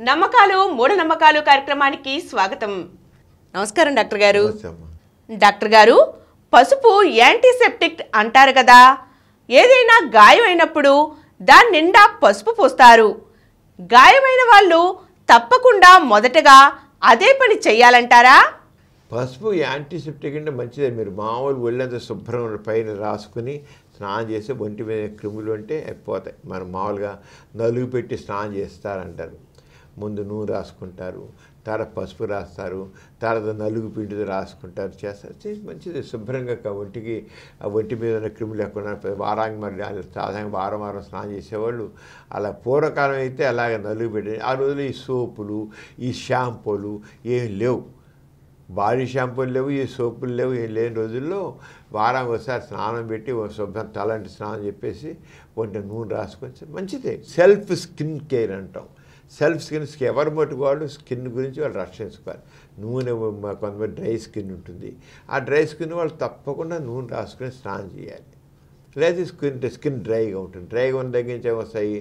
నమ్మకాలు మూఢనమ్మకాలు కార్యక్రమానికి స్వాగతం. నమస్కారం డాక్టర్ గారు. డాక్టర్ గారు, పసుపు యాంటీసెప్టిక్ అంటారు కదా, ఏదైనా గాయం అయినప్పుడు దాని నిండా పసుపు పోస్తారు. గాయమైన వాళ్ళు తప్పకుండా మొదటగా అదే పని చెయ్యాలంటారా? పసుపు యాంటీసెప్టిక్ అంటే మంచిదే. మీరు మామూలు ఒళ్ళంతా శుభ్రం పైన రాసుకుని స్నానం చేసి ఒంటి మీద క్రిములు అంటే అయిపోతాయి. మనం మామూలుగా నలుగు పెట్టి స్నానం చేస్తారంటారు. ముందు నూనె రాసుకుంటారు, తర్వాత పసుపు రాస్తారు, తర్వాత నలుగు పిండితో రాసుకుంటారు, చేస్తారు. మంచిది. శుభ్రంగా ఒంటికి ఒంటి మీద ఉన్న క్రిములు లేకుండా వారానికి మరి సాధారణంగా వారం స్నానం చేసేవాళ్ళు అలా పూర్వకాలం అయితే అలాగే నలుగు పెట్టి. ఆ రోజులు ఈ సోపులు, ఈ షాంపూలు ఏం లేవు, బాడీ షాంపూలు లేవు, ఈ సోపులు లేవు, ఏం లేని రోజుల్లో వారానికి ఒకసారి స్నానం పెట్టి శుభ్రం తలంటి స్నానం చెప్పేసి ఒంటి నూనె రాసుకొని మంచిదే. సెల్ఫ్ స్కిన్ కేర్ అంటాం. సెల్ఫ్ స్కిన్స్కి ఎవరు మట్టుకు వాళ్ళు స్కిన్ గురించి వాళ్ళు రక్షించుకోవాలి. నూనె కొంతమంది డ్రై స్కిన్ ఉంటుంది, ఆ డ్రై స్కిన్ వాళ్ళు తప్పకుండా నూనె రాసుకొని స్నానం చేయాలి. లేదా స్కిన్ డ్రైగా ఉంటుంది, డ్రైగా ఉన్న తగ్గించి వస్తాయి,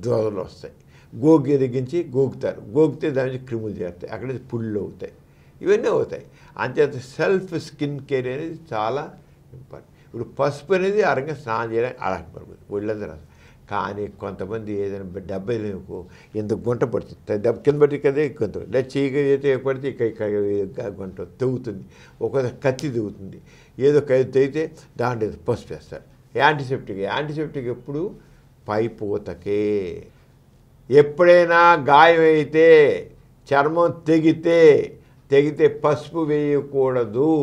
దోదలు వస్తాయి, గోగి తగ్గించి గోగుతారు, గోగితే దాని నుంచి క్రిములు చేరుతాయి, అక్కడ నుంచి పుళ్ళు అవుతాయి, ఇవన్నీ అవుతాయి. అంతేత సెల్ఫ్ స్కిన్ కేర్ అనేది చాలా ఇంపార్టెంట్. ఇప్పుడు పసుపు అనేది అరంగా స్నానం చేయడానికి అలాంటి ఒళ్ళందరూ. కానీ కొంతమంది ఏదైనా డెబ్బైలకు ఇంత గుంట పడుతుంది, దెబ్బ కింద పడితే కదే కొంత లేదా చీక పడితే ఇక్కడ గుంట తెగుతుంది, ఒక్కొక్క కత్తి తెగుతుంది, ఏదో తెగితే దాంట్లో పసుపు వేస్తారు. యాంటీసెప్టిక్ ఎప్పుడు పైపోతకే. ఎప్పుడైనా గాయం అయితే, చర్మం తెగితే పసుపు వేయకూడదు.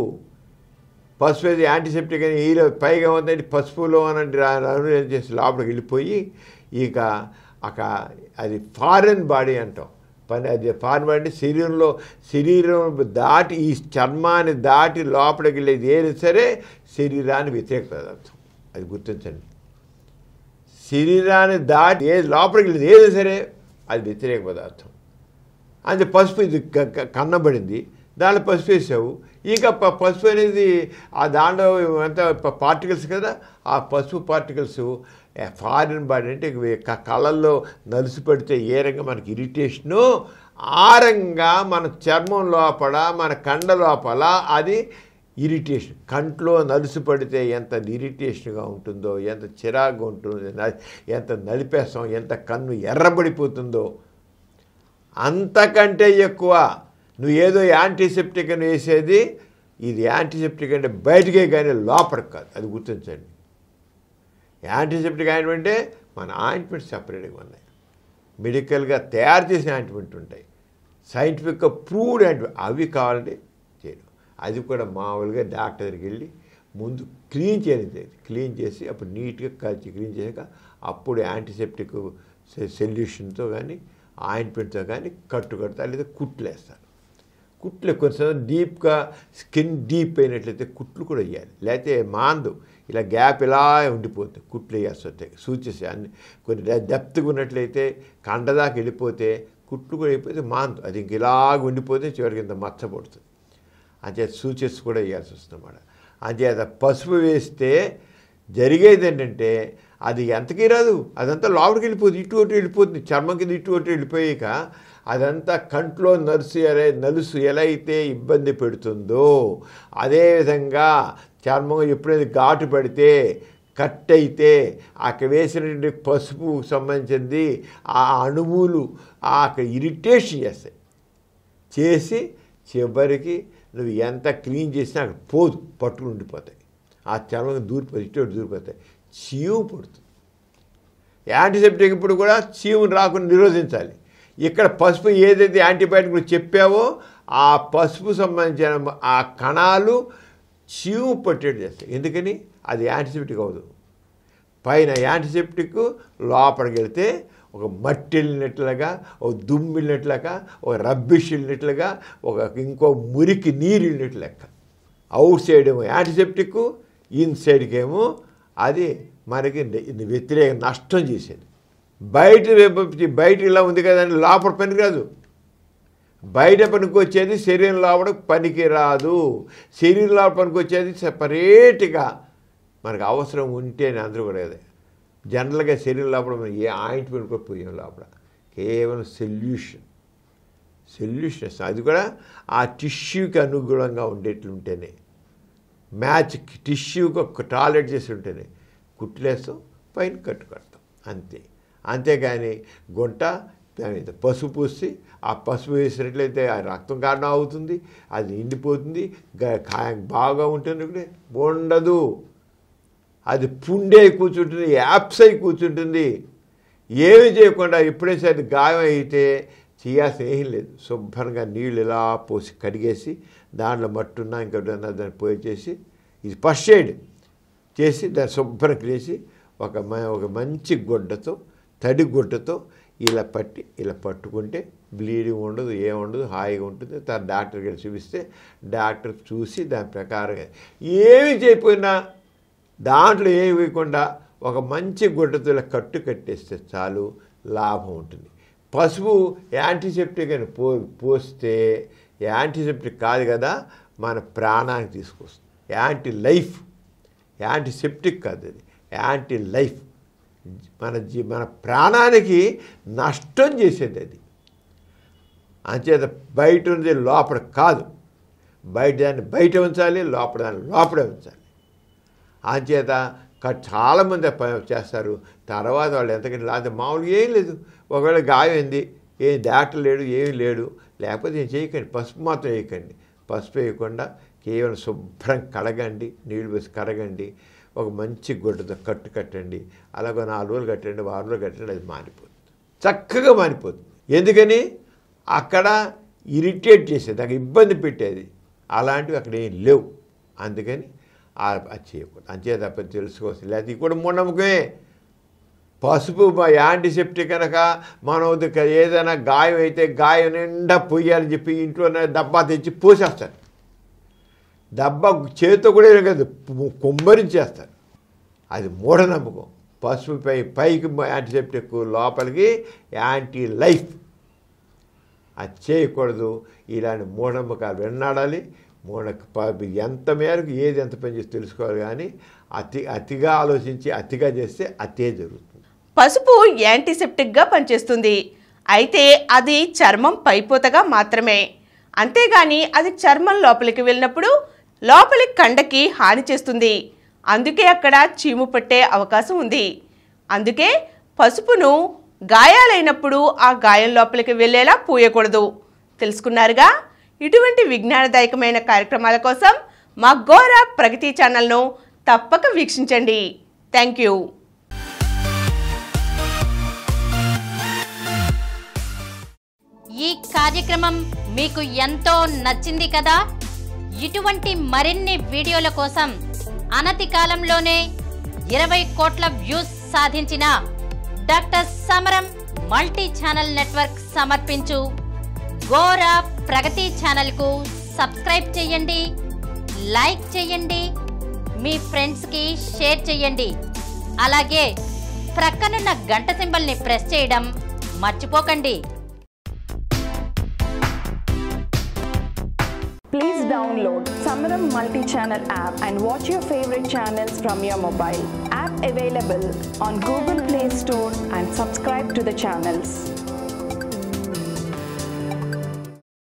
పసుపు అది యాంటీసెప్టిక్ అని ఈలో పైగా ఉందండి పసుపులో అని చేసి లోపలికి వెళ్ళిపోయి ఇక అది ఫారెన్ బాడీ అంటాం. అది ఫారెన్ బాడీ శరీరం దాటి ఈ చర్మాన్ని దాటి లోపలికి వెళ్ళేది ఏది సరే శరీరాన్ని వ్యతిరేక పదార్థం. అది గుర్తించండి. శరీరాన్ని దాటి ఏది లోపలికి వెళ్ళేది ఏది సరే అది వ్యతిరేక పదార్థం. అంటే పసుపు ఇది కన్నబడింది, దాంట్లో పసుపు వేసావు, ఇంకా పసుపు అనేది ఆ దాంట్లో అంతా పార్టికల్స్ కదా, ఆ పసుపు పార్టికల్స్ ఫారిన్ బాడీ అంటే కళ్ళల్లో నలుసు పడితే ఏ రంగా మనకి ఇరిటేషను, ఆ రంగా మన చర్మం లోపల మన కండ లోపల అది ఇరిటేషన్. కంట్లో నలుసు పడితే ఎంత ఇరిటేషన్గా ఉంటుందో, ఎంత చిరాకుగా ఉంటుందో, ఎంత నలిపేస్తాం, ఎంత కన్ను ఎర్రబడిపోతుందో, అంతకంటే ఎక్కువ నువ్వు ఏదో యాంటీసెప్టిక్ అని వేసేది, ఇది యాంటీసెప్టిక్ అంటే బయటకే కానీ లోపలికి కాదు. అది గుర్తించండి. యాంటీసెప్టిక్ ఆయింట్మెంట్ అంటే మన ఆయింట్మెంట్ సపరేట్గా ఉన్నాయి, మెడికల్గా తయారు చేసిన ఆయింట్మెంట్ ఉంటాయి, సైంటిఫిక్గా ప్రూవ్డ్ ఆయింట్మెంట్ అవి కావాలంటే చేయడం. అది కూడా మామూలుగా డాక్టర్ దగ్గరికి వెళ్ళి ముందు క్లీన్ చేయాలి, క్లీన్ చేసి అప్పుడు నీట్గా కలిసి క్లీన్ చేసాక అప్పుడు యాంటీసెప్టిక్ సొల్యూషన్తో కానీ ఆయింట్మెంట్తో కానీ కడతారు, లేదా కుట్లు వేస్తారు. కుట్లు కొంచెం డీప్గా స్కిన్ డీప్ అయినట్లయితే కుట్లు కూడా వేయాలి, లేకపోతే మాందు ఇలా గ్యాప్ ఇలా ఉండిపోతుంది, కుట్లు వేయాల్సి వస్తాయి. సూచేసి అన్ని కొన్ని డెప్త్గా ఉన్నట్లయితే కండదాకా వెళ్ళిపోతే కుట్లు కూడా అయిపోతే మాందు, అది ఇంక ఇలాగ ఉండిపోతే చివరికి ఇంత మచ్చపడుతుంది. అంచేత సూచెస్ కూడా వేయాల్సి వస్తుంది అన్నమాట. అంచేత పసుపు వేస్తే జరిగేది ఏంటంటే అది ఎంతకీ రాదు, అదంతా లోపలికి వెళ్ళిపోతుంది, ఇటు ఒకటి వెళ్ళిపోతుంది, చర్మం కింద ఇటు ఒకటి వెళ్ళిపోయాక అదంతా కంట్లో నలుసు ఎలా అయితే ఇబ్బంది పెడుతుందో అదేవిధంగా చర్మం ఎప్పుడైతే ఘాటు పడితే కట్ అయితే అక్కడ వేసినటువంటి పసుపు సంబంధించింది ఆ అణువులు అక్కడ ఇరిటేషన్ చేసి చివరికి నువ్వు ఎంత క్లీన్ చేసినా అక్కడ పోదు, పట్టుకుని ఉండిపోతాయి, ఆ చర్మం దూరిపోతాయి, ఇటు దూరిపోతాయి, చీము పడుతుంది. యాంటీసెప్టిక్ ఇప్పుడు కూడా చీమును రాకుండా నిరోధించాలి. ఇక్కడ పసుపు ఏదైతే యాంటీబయాటిక్ చెప్పావో ఆ పసుపు సంబంధించిన ఆ కణాలు చీము పట్టేట్టు చేస్తాయి. ఎందుకని అది యాంటీసెప్టిక్ అవ్వదు. పైన యాంటీసెప్టిక్ లోపలికి వెళ్తే ఒక మట్టి వెళ్ళినట్లుగా, ఒక దుమ్ము వెళ్ళినట్లుగా, ఒక రబ్బిష్ వెళ్ళినట్లుగా, ఇంకో మురికి నీరు వెళ్ళినట్లు లెక్క. అవుట్ సైడ్ ఏమో యాంటీసెప్టిక్, ఇన్సైడ్కి ఏమో అది మనకి వ్యతిరేక నష్టం చేసేది. బయట ఇలా ఉంది కదండి, లోపల పనికి రాదు. బయట పనికి వచ్చేది శరీరం లోపల పనికి రాదు. శరీరం లోపల పనికి వచ్చేది సపరేట్గా మనకు అవసరం ఉంటేనే అందరూ కూడా కదా. జనరల్గా శరీరం లోపల మనం ఏ ఆయింట్మెంట్ కూడా పోయాం లోపల, కేవలం సొల్యూషన్ సొల్యూషన్ ఇస్తాం. అది కూడా ఆ టిష్యూకి అనుగుణంగా ఉండేట్లుంటేనే, మ్యాచ్ టిష్యూకి ఒక టాయిలెట్ చేసి ఉంటేనే కుట్లేస్తాం, పైన కట్టుకడతాం అంతే. అంతేగాని గుంట దాని మీద పసుపు పూసి ఆ పసుపు వేసినట్లయితే ఆ రక్తం కారణం అవుతుంది, అది నిండిపోతుంది, బాగా ఉంటుంది ఉండదు. అది పుండే కూర్చుంటుంది, యాప్స్ అయి కూర్చుంటుంది. ఏమి చేయకుండా ఎప్పుడైతే అది గాయం అయితే చేయాల్సిన ఏం లేదు. శుభ్రంగా నీళ్ళు ఇలా పోసి కడిగేసి దాంట్లో మట్టున్నా ఇంకొకటి దాన్ని పోయేసి ఇది ఫస్ట్ ఎయిడ్ చేసి దాన్ని శుభ్రం చేసి ఒక మంచి గుడ్డతో, తడి గుడ్డతో ఇలా పట్టి ఇలా పట్టుకుంటే బ్లీడింగ్ ఉండదు, ఏముండదు, హాయిగా ఉంటుంది. తన డాక్టర్ గారు చూపిస్తే డాక్టర్ చూసి దాని ప్రకారంగా ఏమి చేయకపోయినా దాంట్లో ఏమి వేయకుండా ఒక మంచి గుడ్డతో ఇలా కట్టేస్తే చాలు, లాభం ఉంటుంది. పసుపు యాంటీసెప్టిక్ అని పోస్తే యాంటీసెప్టిక్ కాదు కదా, మన ప్రాణానికి తీసుకొస్తుంది. యాంటీసెప్టిక్ కాదు, అది యాంటీ లైఫ్. మన ప్రాణానికి నష్టం చేసేది అది. అంచేత బయట ఉంది లోపల కాదు, బయట దాన్ని బయట ఉంచాలి, లోపల దాన్ని లోపలే ఉంచాలి. అంచేత చాలామంది చేస్తారు. తర్వాత వాళ్ళు ఎంతకంటే లేకపోతే మామూలుగా ఏం లేదు, ఒకవేళ గాయమైంది, ఏం డాక్టర్ లేడు, ఏమీ లేడు, లేకపోతే ఏం చేయకండి, పసుపు మాత్రం వేయకండి. పసుపు వేయకుండా కేవలం శుభ్రం కడగండి, నీళ్ళు వేసి కడగండి, ఒక మంచి గుడ్డతో కట్టండి. అలాగ 4 రోజులు కట్టండి, 6 రోజులు కట్టండి, అది మారిపోతుంది, చక్కగా మారిపోతుంది. ఎందుకని అక్కడ ఇరిటేట్ చేసేది, నాకు ఇబ్బంది పెట్టేది, అలాంటివి అక్కడ ఏం లేవు. అందుకని అది చేయకూడదు. అంతే తప్ప తెలుసుకోవచ్చు. లేకపోతే ఇది కూడా మూఢనమ్మకమే. పసుపు యాంటీసెప్టిక్ కనుక మనం ఏదైనా గాయం అయితే గాయం నిండా పొయ్యాలని చెప్పి ఇంట్లోనే డబ్బా తెచ్చి పోసేస్తారు. డబ్బా చేతితో కూడా ఏం కాదు, కుమ్మరించేస్తారు. అది మూఢనమ్మకం. పసుపు పైకి యాంటీసెప్టిక్, లోపలికి యాంటీ లైఫ్. అది చేయకూడదు. ఇలాంటి మూఢనమ్మకాలు విన్నాడాలి. ఎంత మేరకు ఏది ఎంత పని చేసి తెలుసుకోవాలి. కానీ అతిగా ఆలోచించి అతిగా చేస్తే అతే జరుగుతుంది. పసుపు యాంటీసెప్టిక్గా పనిచేస్తుంది. అయితే అది చర్మం పైపోతగా మాత్రమే. అంతేగాని అది చర్మం లోపలికి వెళ్ళినప్పుడు లోపలి కండకి హాని చేస్తుంది. అందుకే అక్కడ చీము పట్టే అవకాశం ఉంది. అందుకే పసుపును గాయాలైనప్పుడు ఆ గాయం లోపలికి వెళ్ళేలా పూయకూడదు. తెలుసుకున్నారుగా? ఇటువంటి విజ్ఞానదాయకమైన కార్యక్రమాల కోసం మా గోరా ప్రగతి ఛానల్ను తప్పక వీక్షించండి. Thank you. ఈ కార్యక్రమం మీకు ఎంతో నచ్చింది కదా? ఇటువంటి మరిన్ని వీడియోల కోసం అనతి కాలంలోనే 20 కోట్ల వ్యూస్ సాధించిన డాక్టర్ సమరం మల్టీ ఛానల్ నెట్వర్క్ సమర్పించు గోరా ప్రగతి ఛానల్కు సబ్స్క్రైబ్ చేయండి, లైక్ చేయండి, మీ ఫ్రెండ్స్కి షేర్ చేయండి. అలాగే ప్రక్కనున్న గంట సింబల్ని ప్రెస్ చేయడం మర్చిపోకండి. Please download Samaram Multi-Channel app and watch your favorite channels from your mobile. App available on Google Play Store and subscribe to the channels.